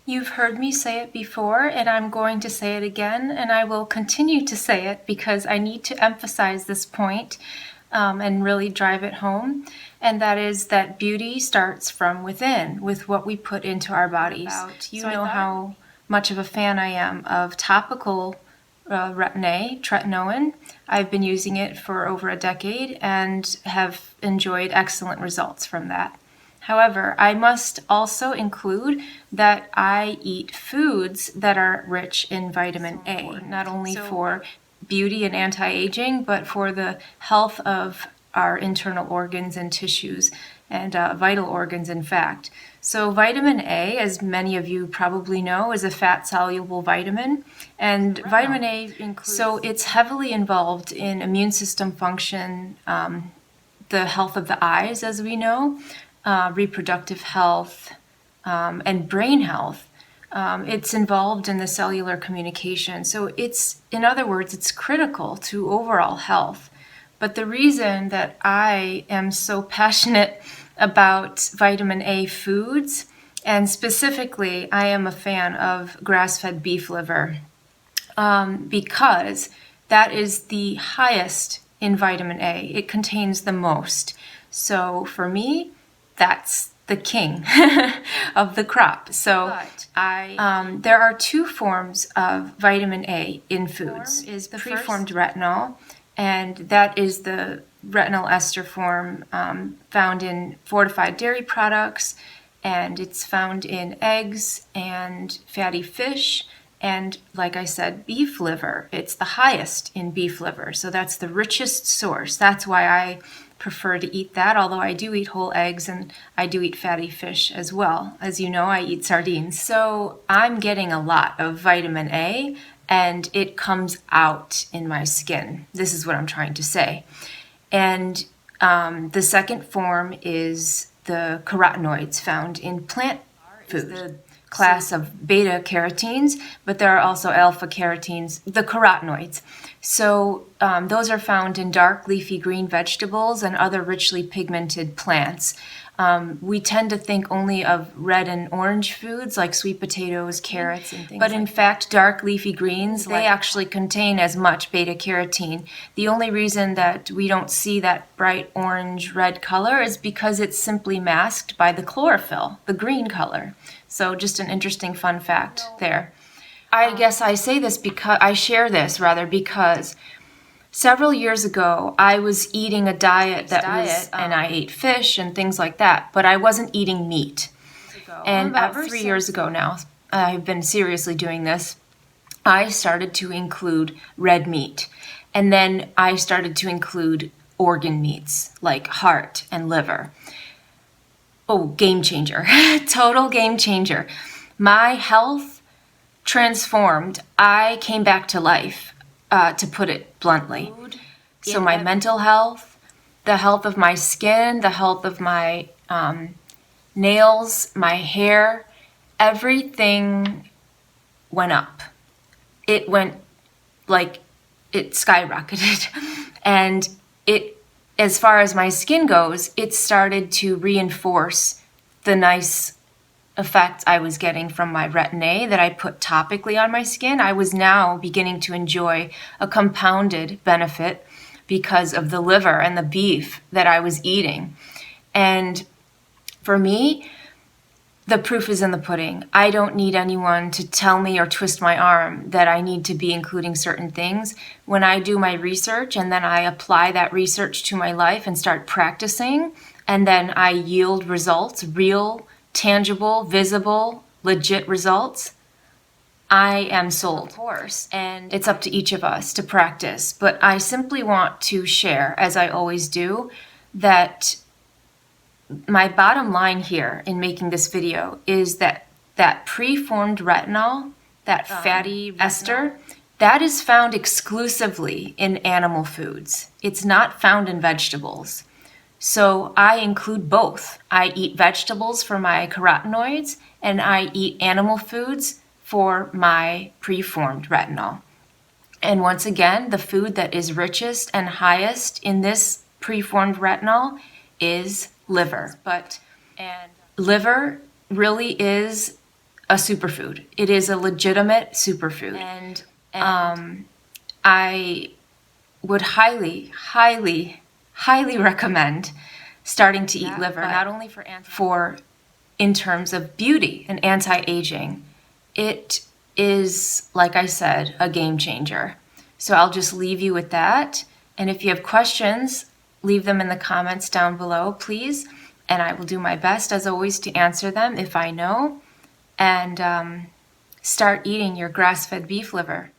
You've heard me say it before, and I'm going to say it again, and I will continue to say it because I need to emphasize this point and really drive it home. And that is that beauty starts from within with what we put into our bodies. You know how much of a fan I am of topical Retin-A, Tretinoin. I've been using it for over a decade and have enjoyed excellent results from that. However, I must also include that I eat foods that are rich in vitamin A, not only for beauty and anti-aging, but for the health of our internal organs and tissues and vital organs, in fact. So vitamin A, as many of you probably know, is a fat-soluble vitamin, and vitamin A includes, so it's heavily involved in immune system function, the health of the eyes, as we know, reproductive health, and brain health. It's involved in the cellular communication. So it's, in other words, it's critical to overall health. But the reason that I am so passionate about vitamin A foods, and specifically I am a fan of grass-fed beef liver, because that is the highest in vitamin A. It contains the most. So for me, that's the king of the crop. So there are two forms of vitamin A in foods. Is the preformed retinol, and that is the retinol ester form found in fortified dairy products, and it's found in eggs and fatty fish, and like I said, beef liver. It's the highest in beef liver, so that's the richest source. That's why I prefer to eat that, although I do eat whole eggs and I do eat fatty fish as well. As you know, I eat sardines. So I'm getting a lot of vitamin A, and it comes out in my skin. This is what I'm trying to say. And the second form is the carotenoids found in plant food, the class of beta carotenes, but there are also alpha carotenes, the carotenoids. So those are found in dark leafy green vegetables and other richly pigmented plants. We tend to think only of red and orange foods like sweet potatoes, carrots, and things. But in fact, dark leafy greens, they actually contain as much beta carotene. The only reason that we don't see that bright orange red color is because it's simply masked by the chlorophyll, the green color. So just an interesting fun fact there. I guess I say this because I share this because several years ago, I was eating a diet and I ate fish and things like that, but I wasn't eating meat. And about 3 years ago now, I've been seriously doing this. I started to include red meat, and then I started to include organ meats like heart and liver. Oh, game changer, total game changer. My health transformed. I came back to life. To put it bluntly. So my mental health, the health of my skin, the health of my nails, my hair, everything went up. It went like it skyrocketed. And it, as far as my skin goes, it started to reinforce the nice effects I was getting from my Retin-A that I put topically on my skin. I was now beginning to enjoy a compounded benefit because of the liver and the beef that I was eating. And for me, the proof is in the pudding. I don't need anyone to tell me or twist my arm that I need to be including certain things. When I do my research and then I apply that research to my life and start practicing, and then I yield results, real, tangible, visible, legit results, I am sold. Of course. And it's up to each of us to practice. But I simply want to share, as I always do, that my bottom line here in making this video is that preformed retinol, that fatty ester, that is found exclusively in animal foods. It's not found in vegetables. So I include both. I eat vegetables for my carotenoids, and I eat animal foods for my preformed retinol. And once again, the food that is richest and highest in this preformed retinol is liver. And liver really is a superfood. It is a legitimate superfood. And I would highly, highly, highly recommend starting to eat liver, not only for in terms of beauty and anti-aging. It is, like I said, a game changer. So I'll just leave you with that. And if you have questions, leave them in the comments down below, please. And I will do my best, as always, to answer them if I know. And start eating your grass-fed beef liver.